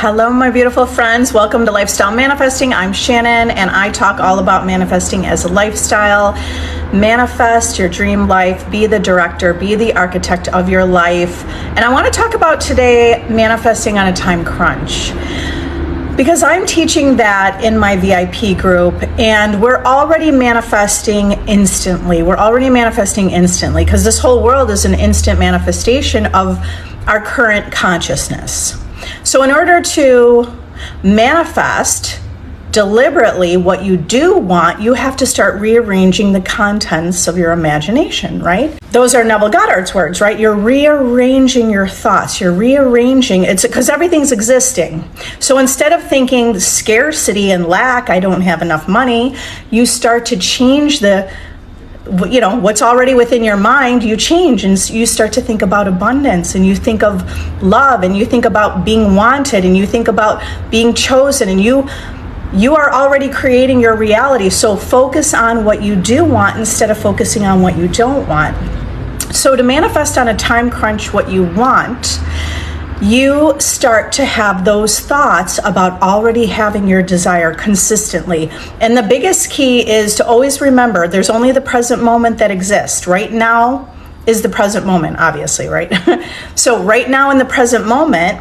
Hello, my beautiful friends. Welcome to Lifestyle Manifesting. I'm Shannon, and I talk all about manifesting as a lifestyle. Manifest your dream life, be the director, be the architect of your life. And I want to talk about today manifesting on a time crunch, because I'm teaching that in my VIP group, and we're already manifesting instantly. Because this whole world is an instant manifestation of our current consciousness. So in order to manifest deliberately what you do want, you have to start rearranging the contents of your imagination, right? Those are Neville Goddard's words, right? You're rearranging your thoughts. You're rearranging. It's because everything's existing. So instead of thinking scarcity and lack, I don't have enough money, you start to change what's already within your mind. You change and you start to think about abundance, and you think of love, and you think about being wanted, and you think about being chosen, and you are already creating your reality. So focus on what you do want instead of focusing on what you don't want. So to manifest on a time crunch what you want, you start to have those thoughts about already having your desire consistently. And the biggest key is to always remember there's only the present moment that exists. Right now is the present moment, obviously, right? So right now in the present moment,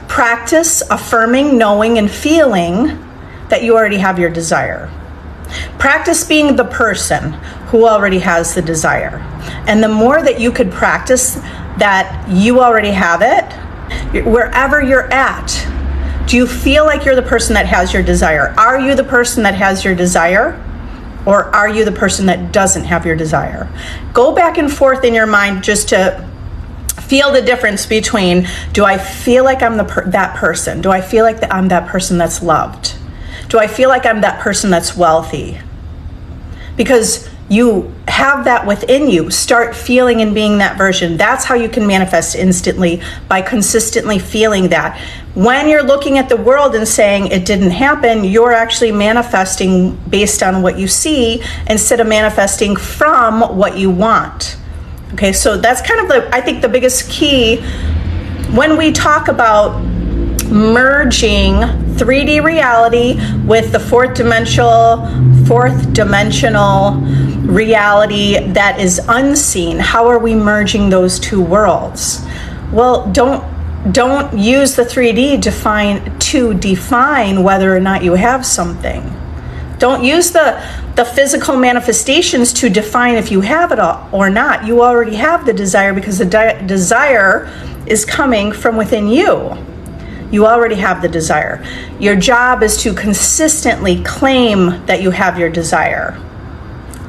practice affirming, knowing, and feeling that you already have your desire. Practice being the person who already has the desire. And the more that you could practice that you already have it, wherever you're at, do you feel like you're the person that has your desire? Are you the person that has your desire? Or are you the person that doesn't have your desire? Go back and forth in your mind just to feel the difference between, do I feel like I'm that person? Do I feel like I'm that person that's loved? Do I feel like I'm that person that's wealthy? Because you have that within you. Start feeling and being that version. That's how you can manifest instantly, by consistently feeling that. When you're looking at the world and saying it didn't happen, you're actually manifesting based on what you see instead of manifesting from what you want. Okay, so that's kind of I think the biggest key when we talk about merging 3D reality with the fourth dimensional reality that is unseen. How are we merging those two worlds? Well, don't use the 3D to define whether or not you have something. Don't use the physical manifestations to define if you have it or not. You already have the desire, because the desire is coming from within you. You already have the desire. Your job is to consistently claim that you have your desire.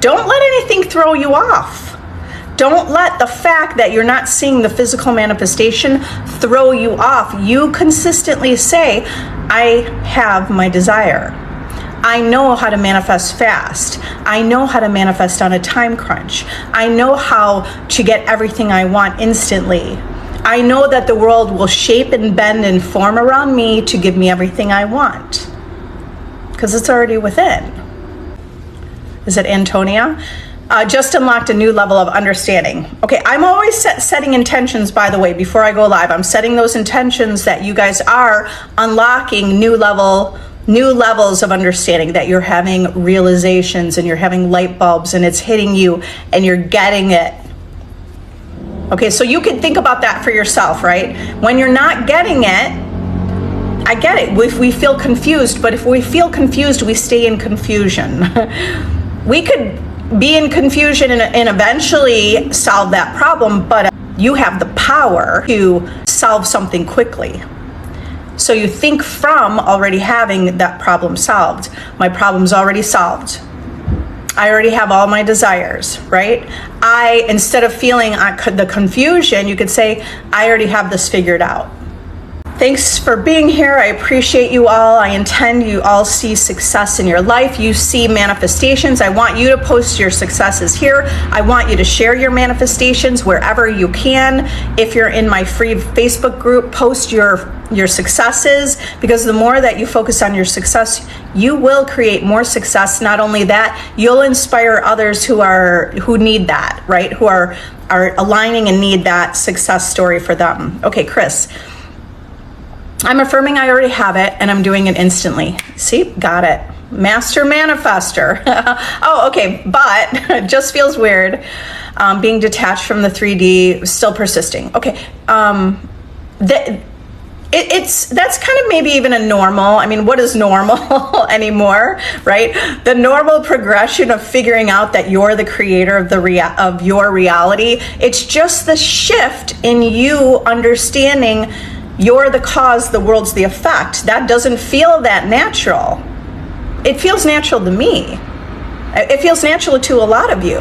Don't let anything throw you off. Don't let the fact that you're not seeing the physical manifestation throw you off. You consistently say, I have my desire. I know how to manifest fast. I know how to manifest on a time crunch. I know how to get everything I want instantly. I know that the world will shape and bend and form around me to give me everything I want, because it's already within. Is it Antonia? Just unlocked a new level of understanding. Okay, I'm always setting intentions, by the way, before I go live. I'm setting those intentions that you guys are unlocking new levels of understanding, that you're having realizations and you're having light bulbs and it's hitting you and you're getting it. Okay, so you can think about that for yourself, right? When you're not getting it, I get it. We feel confused, but if we feel confused, we stay in confusion. We could be in confusion and eventually solve that problem, but you have the power to solve something quickly. So you think from already having that problem solved. My problem's already solved. I already have all my desires, right? Instead of feeling the confusion, you could say, I already have this figured out. Thanks for being here. I appreciate you all. I intend you all see success in your life. You see manifestations. I want you to post your successes here. I want you to share your manifestations wherever you can. If you're in my free Facebook group, post your successes, because the more that you focus on your success, you will create more success. Not only that, you'll inspire others who need that, right? Who are aligning and need that success story for them. Okay, Chris. I'm affirming I already have it, and I'm doing it instantly. See, got it. Master manifester. Oh, okay, but it just feels weird. Being detached from the 3D, still persisting. Okay, that's kind of maybe even a normal. I mean, what is normal anymore, right? The normal progression of figuring out that you're the creator of your reality. It's just the shift in you understanding you're the cause, the world's the effect. That doesn't feel that natural. It feels natural to me. It feels natural to a lot of you.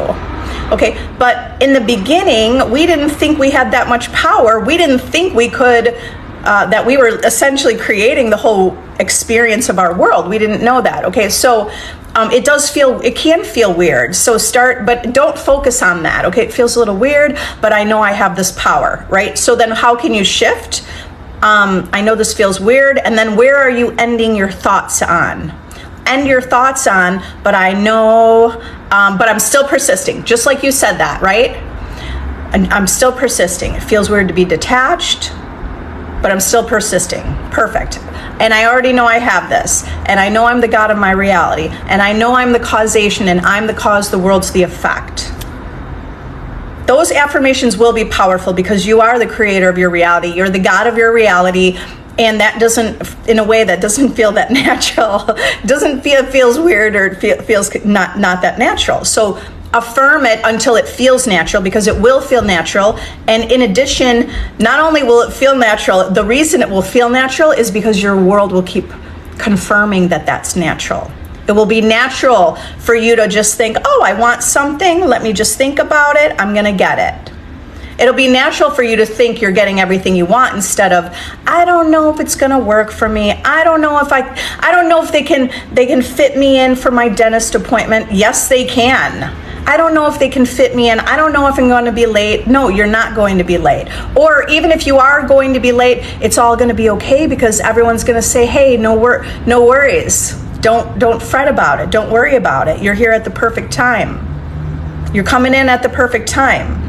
Okay, but in the beginning, we didn't think we had that much power. We didn't think we could, that we were essentially creating the whole experience of our world. We didn't know that. Okay, so it can feel weird. So but don't focus on that. Okay, it feels a little weird, but I know I have this power, right? So then how can you shift? I know this feels weird. And then where are you ending your thoughts on? End your thoughts on, but I know, but I'm still persisting. Just like you said that, right? And I'm still persisting. It feels weird to be detached, but I'm still persisting. Perfect. And I already know I have this. And I know I'm the God of my reality. And I know I'm the causation, and I'm the cause, the world's the effect. Those affirmations will be powerful because you are the creator of your reality. You're the God of your reality. And that doesn't, in a way that doesn't feel that natural. It feels weird, or it feels not that natural. So affirm it until it feels natural, because it will feel natural. And in addition, not only will it feel natural, the reason it will feel natural is because your world will keep confirming that that's natural. It will be natural for you to just think, oh, I want something. Let me just think about it. I'm going to get it. It'll be natural for you to think you're getting everything you want, instead of, I don't know if it's going to work for me. I don't know if they can fit me in for my dentist appointment. Yes, they can. I don't know if they can fit me in. I don't know if I'm going to be late. No, you're not going to be late. Or even if you are going to be late, it's all going to be okay, because everyone's going to say, hey, no worries. Don't fret about it. Don't worry about it. You're here at the perfect time. You're coming in at the perfect time.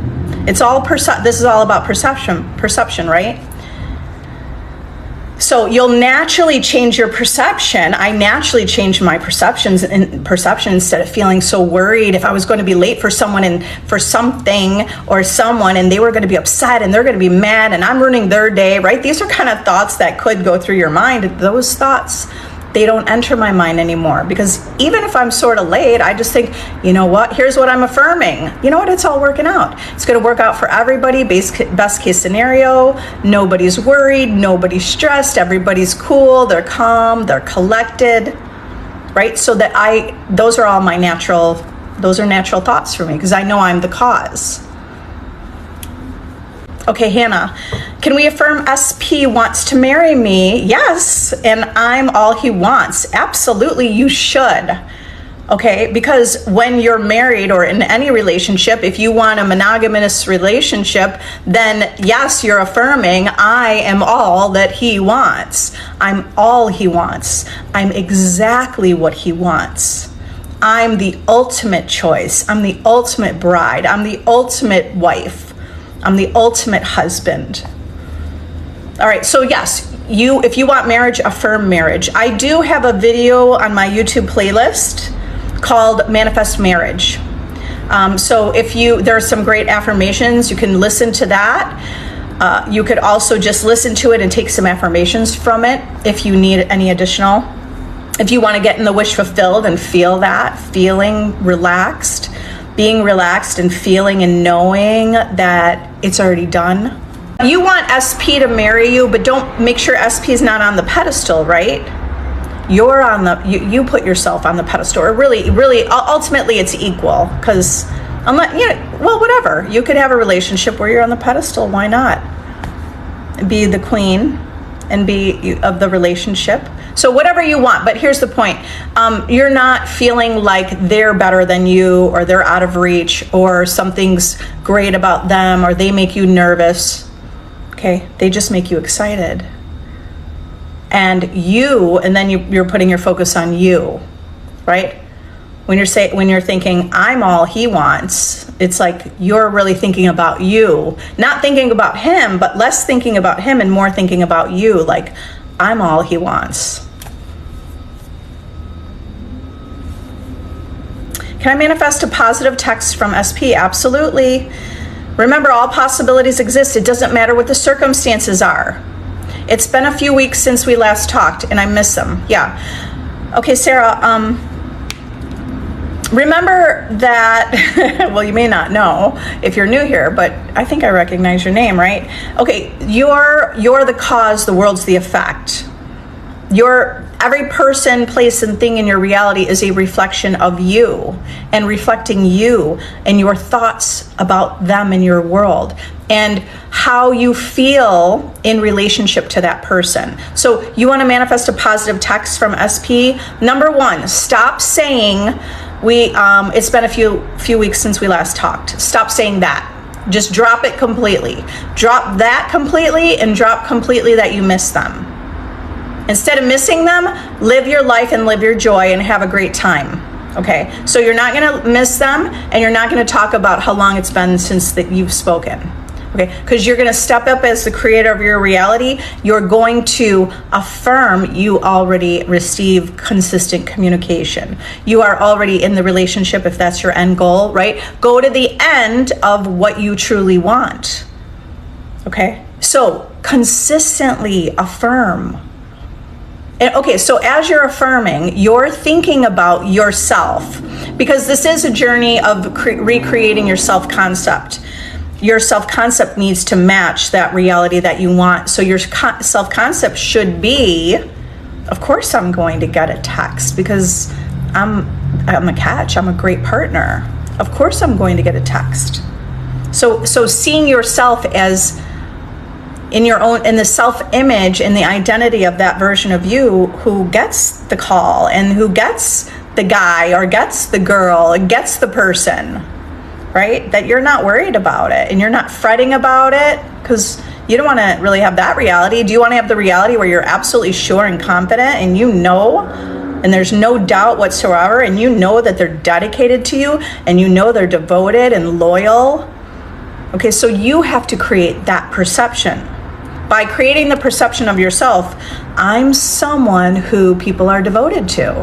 It's all this is all about perception, right? So you'll naturally change your perception. I naturally changed my perception instead of feeling so worried if I was going to be late for someone and for something or someone, and they were going to be upset and they're going to be mad and I'm ruining their day, right? These are kind of thoughts that could go through your mind. Those thoughts, they don't enter my mind anymore, because even if I'm sort of late, I just think, you know what, here's what I'm affirming. You know what, it's all working out. It's going to work out for everybody. Best case scenario, nobody's worried, nobody's stressed, everybody's cool, they're calm, they're collected, right? So those are all natural thoughts for me, because I know I'm the cause. Okay, Hannah, can we affirm SP wants to marry me? Yes, and I'm all he wants. Absolutely, you should. Okay, because when you're married or in any relationship, if you want a monogamous relationship, then yes, you're affirming, I am all that he wants. I'm all he wants. I'm exactly what he wants. I'm the ultimate choice. I'm the ultimate bride. I'm the ultimate wife. I'm the ultimate husband. All right, so yes, if you want marriage, affirm marriage. I do have a video on my YouTube playlist called Manifest Marriage. So there are some great affirmations. You can listen to that. You could also just listen to it and take some affirmations from it if you need any additional. If you want to get in the wish fulfilled and feel that, feeling relaxed, being relaxed and feeling and knowing that it's already done. You want SP to marry you, but make sure SP is not on the pedestal, right? You're on you put yourself on the pedestal. Or really, ultimately it's equal, because whatever. You could have a relationship where you're on the pedestal. Why not? Be the queen and be of the relationship. So whatever you want, but here's the point. You're not feeling like they're better than you, or they're out of reach, or something's great about them, or they make you nervous. Okay, they just make you excited. And then you're putting your focus on you, right? When you're thinking, I'm all he wants, it's like you're really thinking about you, not thinking about him, but less thinking about him and more thinking about you. Like, I'm all he wants. Can I manifest a positive text from SP? Absolutely. Remember, all possibilities exist. It doesn't matter what the circumstances are. It's been a few weeks since we last talked, and I miss them. Yeah. Okay, Sarah, remember that, well, you may not know if you're new here, but I think I recognize your name, right? Okay, you're the cause, the world's the effect. Every person, place, and thing in your reality is a reflection of you, and reflecting you and your thoughts about them in your world and how you feel in relationship to that person. So you want to manifest a positive text from SP. Number one, stop saying it's been a few weeks since we last talked. Stop saying that. Just drop it completely. Drop that completely and drop completely that you miss them. Instead of missing them, live your life and live your joy and have a great time. Okay, so you're not going to miss them, and you're not going to talk about how long it's been since that you've spoken. Okay, because you're going to step up as the creator of your reality. You're going to affirm you already receive consistent communication. You are already in the relationship if that's your end goal, right? Go to the end of what you truly want. Okay, so consistently affirm. Okay, so as you're affirming, you're thinking about yourself, because this is a journey of recreating your self-concept. Your self-concept needs to match that reality that you want. So your self-concept should be, of course I'm going to get a text because I'm a catch, I'm a great partner. Of course I'm going to get a text. So seeing yourself as in the self-image and the identity of that version of you who gets the call and who gets the guy or gets the girl and gets the person, right? That you're not worried about it and you're not fretting about it, because you don't want to really have that reality. Do you want to have the reality where you're absolutely sure and confident and you know, and there's no doubt whatsoever, and you know that they're dedicated to you and you know they're devoted and loyal? Okay, so you have to create that perception. By creating the perception of yourself, I'm someone who people are devoted to.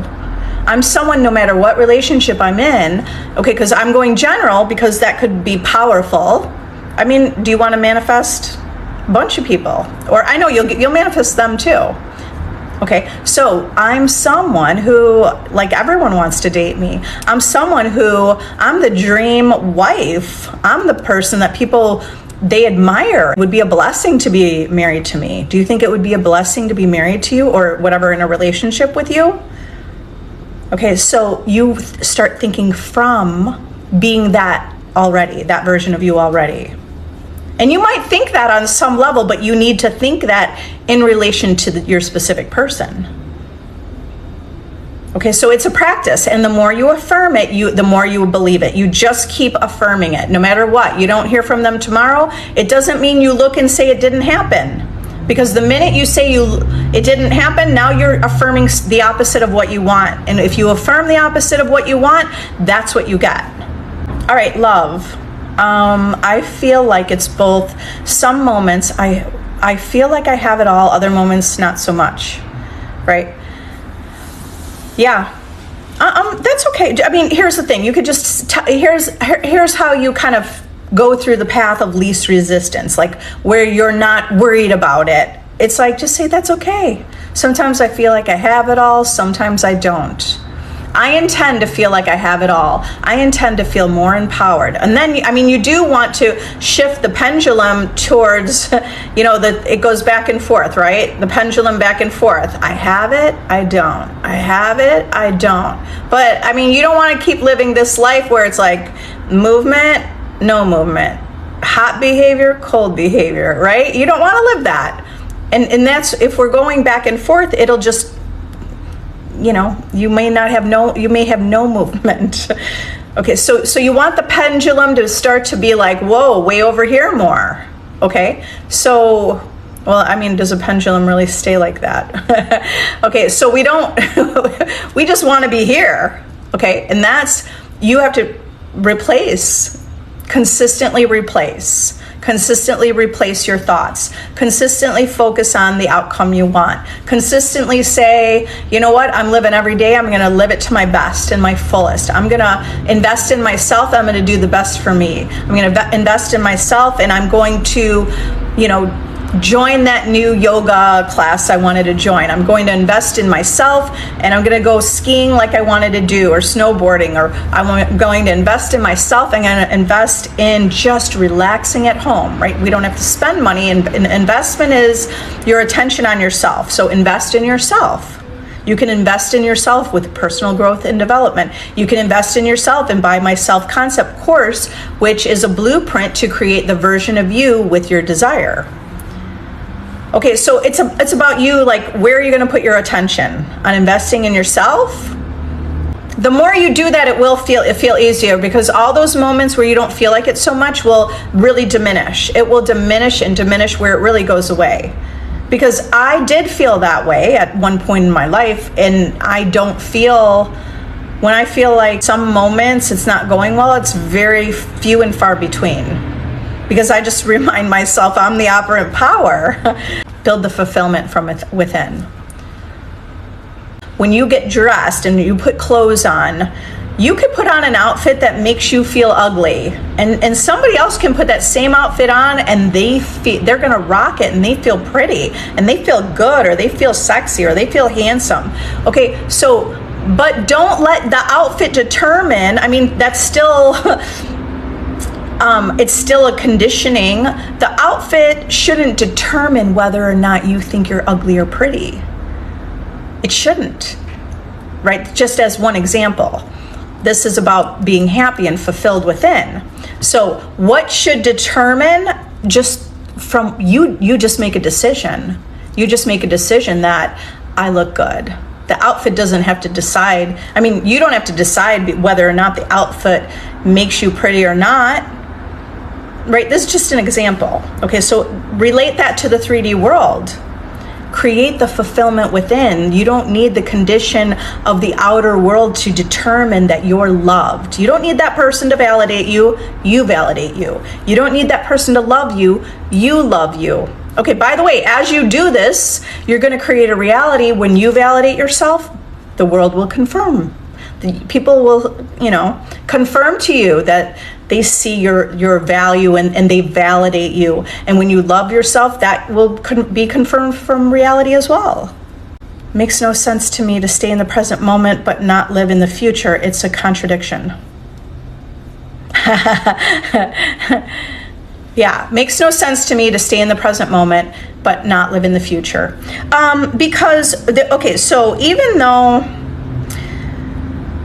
I'm someone, no matter what relationship I'm in, okay, because I'm going general because that could be powerful. I mean, do you want to manifest a bunch of people? Or I know you'll manifest them too. Okay, so I'm someone who, like, everyone wants to date me. I'm someone who, I'm the dream wife. I'm the person that people, they admire. It would be a blessing to be married to me. Do you think it would be a blessing to be married to you or whatever, in a relationship with you? Okay, so you start thinking from being that already, that version of you already. And you might think that on some level, but you need to think that in relation to your specific person. Okay, so it's a practice, and the more you affirm it, the more you believe it. You just keep affirming it, no matter what. You don't hear from them tomorrow, it doesn't mean you look and say it didn't happen. Because the minute you say it didn't happen, now you're affirming the opposite of what you want. And if you affirm the opposite of what you want, that's what you get. All right, love. I feel like it's both. Some moments I feel like I have it all, other moments not so much, right? Yeah, that's okay. I mean, here's the thing. You could just, here's how you kind of go through the path of least resistance, like where you're not worried about it. It's like, just say that's okay. Sometimes I feel like I have it all, sometimes I don't. I intend to feel like I have it all. I intend to feel more empowered. And then, I mean, you do want to shift the pendulum towards, it goes back and forth, right? The pendulum back and forth. I have it, I don't. I have it, I don't. But, I mean, you don't want to keep living this life where it's like movement, no movement. Hot behavior, cold behavior, right? You don't want to live that. And that's, if we're going back and forth, it'll just, you may have no movement. Okay, so you want the pendulum to start to be like, whoa, way over here more. Okay, so, well, I mean, does a pendulum really stay like that? Okay, so we don't, we just want to be here. Okay, and you have to consistently replace. Consistently replace your thoughts. Consistently focus on the outcome you want. Consistently say, you know what, I'm living every day. I'm going to live it to my best and my fullest. I'm going to invest in myself. I'm going to do the best for me. I'm going to invest in myself, and I'm going to, join that new yoga class I wanted to join. I'm going to invest in myself, and I'm going to go skiing like I wanted to do, or snowboarding, or I'm going to invest in myself. I'm going to invest in just relaxing at home, right? We don't have to spend money, and investment is your attention on yourself. So invest in yourself. You can invest in yourself with personal growth and development. You can invest in yourself and buy my self-concept course, which is a blueprint to create the version of you with your desire. Okay, so it's about you, like, where are you going to put your attention? On investing in yourself? The more you do that, it will feel easier, because all those moments where you don't feel like it so much will really diminish. It will diminish and diminish where it really goes away. Because I did feel that way at one point in my life, and I don't feel, when I feel like some moments it's not going well, it's very few and far between. Because I just remind myself I'm the operant power. Build the fulfillment from within. When you get dressed and you put clothes on, you could put on an outfit that makes you feel ugly. And somebody else can put that same outfit on, and they're going to rock it, and they feel pretty, and they feel good, or they feel sexy, or they feel handsome. Okay, so, but don't let the outfit determine, that's still... it's still a conditioning. The outfit shouldn't determine whether or not you think you're ugly or pretty. It shouldn't, right? Just as one example, this is about being happy and fulfilled within. So what should determine, just from you just make a decision. You just make a decision that I look good. The outfit doesn't have to decide. You don't have to decide whether or not the outfit makes you pretty or not. Right, this is just an example. Okay, so relate that to the 3D world. Create the fulfillment within. You don't need the condition of the outer world to determine that you're loved. You don't need that person to validate you. You validate you. You don't need that person to love you. You love you. Okay, by the way, as you do this, you're going to create a reality. When you validate yourself, the world will confirm. People will, confirm to you that they see your value and they validate you. And when you love yourself, that will be confirmed from reality as well. Makes no sense to me to stay in the present moment but not live in the future. It's a contradiction. Yeah, makes no sense to me to stay in the present moment but not live in the future. So even though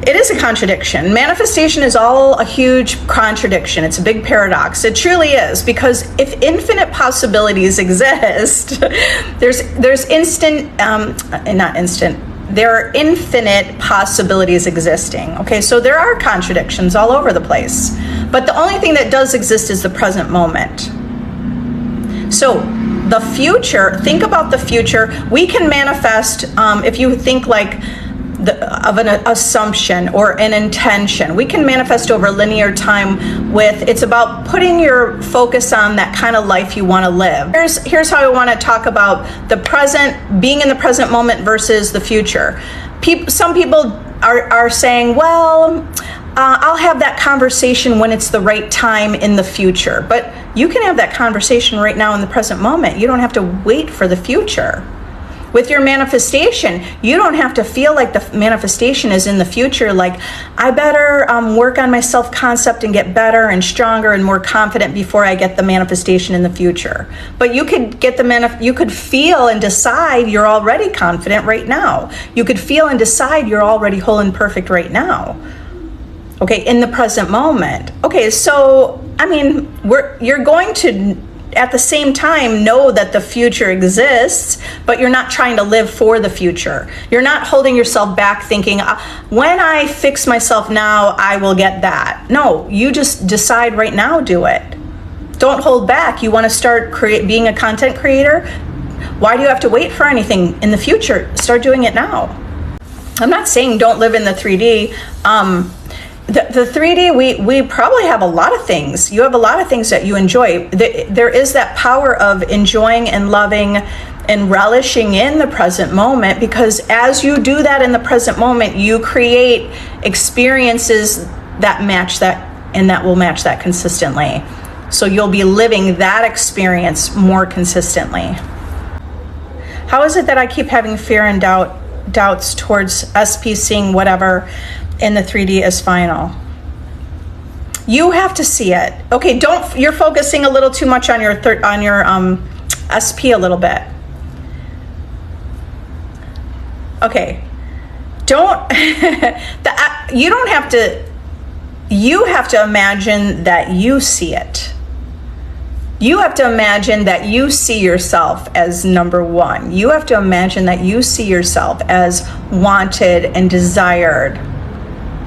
it is a contradiction. Manifestation is all a huge contradiction. It's a big paradox. It truly is, because if infinite possibilities exist, there are infinite possibilities existing. Okay, so there are contradictions all over the place. But the only thing that does exist is the present moment. So the future, think about the future. We can manifest, if you think like of an assumption or an intention. We can manifest over linear time it's about putting your focus on that kind of life you want to live. Here's how I want to talk about the present, being in the present moment versus the future. Some people are saying, well, I'll have that conversation when it's the right time in the future. But you can have that conversation right now in the present moment. You don't have to wait for the future. With your manifestation, you don't have to feel like the manifestation is in the future, like, I better work on my self-concept and get better and stronger and more confident before I get the manifestation in the future. But you could get you could feel and decide you're already confident right now. You could feel and decide you're already whole and perfect right now. Okay, in the present moment. Okay, so, you're going to, at the same time, know that the future exists, but you're not trying to live for the future. You're not holding yourself back thinking, when I fix myself now, I will get that. No, you just decide right now, do it. Don't hold back. You want to start being a content creator? Why do you have to wait for anything in the future? Start doing it now. I'm not saying don't live in the 3D. The 3D, we probably have a lot of things. You have a lot of things that you enjoy. There is that power of enjoying and loving and relishing in the present moment, because as you do that in the present moment, you create experiences that match that, and that will match that consistently. So you'll be living that experience more consistently. How is it that I keep having fear and doubts towards SP seeing whatever in the 3D as final? You have to see it. Okay, you're focusing a little too much on your SP a little bit. Okay, you don't have to, you have to imagine that you see it. You have to imagine that you see yourself as number one. You have to imagine that you see yourself as wanted and desired.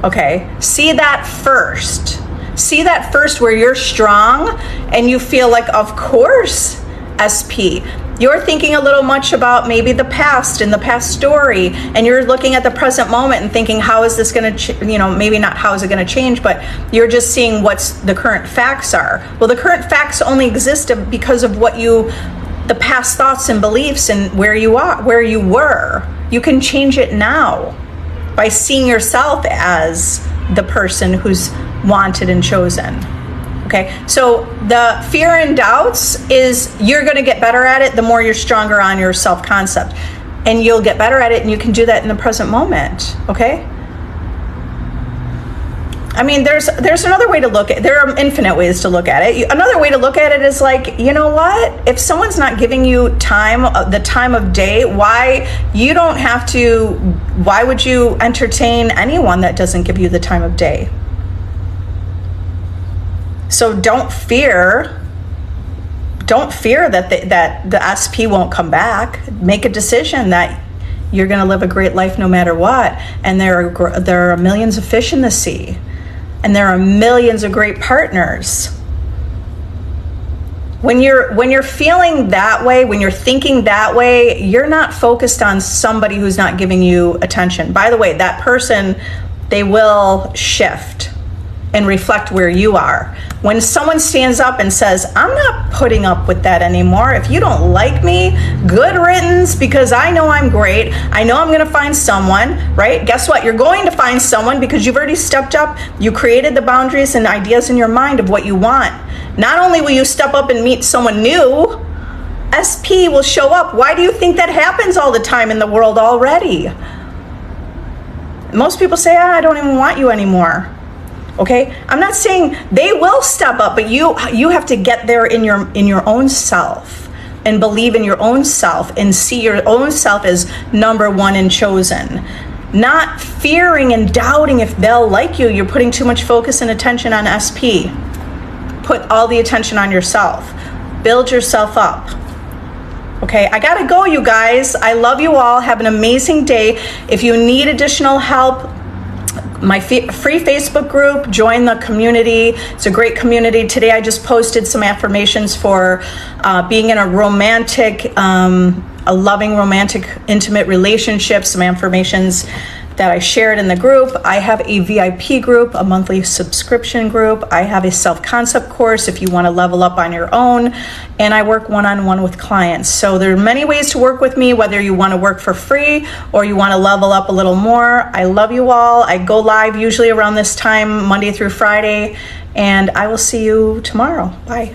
Okay, see that first. See that first, where you're strong and you feel like, of course, SP. You're thinking a little much about maybe the past and the past story, and you're looking at the present moment and thinking, how is this going to, maybe not how is it going to change, but you're just seeing what's the current facts are. Well, the current facts only exist because of the past thoughts and beliefs and where you were. You can change it now by seeing yourself as the person who's wanted and chosen. Okay, so the fear and doubts is, you're going to get better at it the more you're stronger on your self-concept, and you'll get better at it, and you can do that in the present moment. Okay, I mean, there's another way to look at it. There are infinite ways to look at it. Another way to look at it is like, you know what? If someone's not giving you the time of day, why would you entertain anyone that doesn't give you the time of day? So don't fear that the SP won't come back. Make a decision that you're going to live a great life no matter what. And there are millions of fish in the sea, and there are millions of great partners. When you're feeling that way, when you're thinking that way, you're not focused on somebody who's not giving you attention. By the way, that person, they will shift and reflect where you are. When someone stands up and says, I'm not putting up with that anymore. If you don't like me, good riddance, because I know I'm great. I know I'm going to find someone, right? Guess what? You're going to find someone because you've already stepped up. You created the boundaries and ideas in your mind of what you want. Not only will you step up and meet someone new, SP will show up. Why do you think that happens all the time in the world already? Most people say, I don't even want you anymore. Okay, I'm not saying they will step up, but you have to get there in your own self, and believe in your own self, and see your own self as number one and chosen. Not fearing and doubting if they'll like you. You're putting too much focus and attention on SP. Put all the attention on yourself. Build yourself up. Okay, I gotta go, you guys. I love you all. Have an amazing day. If you need additional help, my free Facebook group, join the community. It's a great community. Today I just posted some affirmations for being in a loving, romantic, intimate relationship, some affirmations that I shared in the group. I have a VIP group, a monthly subscription group. I have a self-concept course if you want to level up on your own, and I work one-on-one with clients. So there are many ways to work with me, whether you want to work for free or you want to level up a little more. I love you all. I go live usually around this time, Monday through Friday, and I will see you tomorrow. Bye.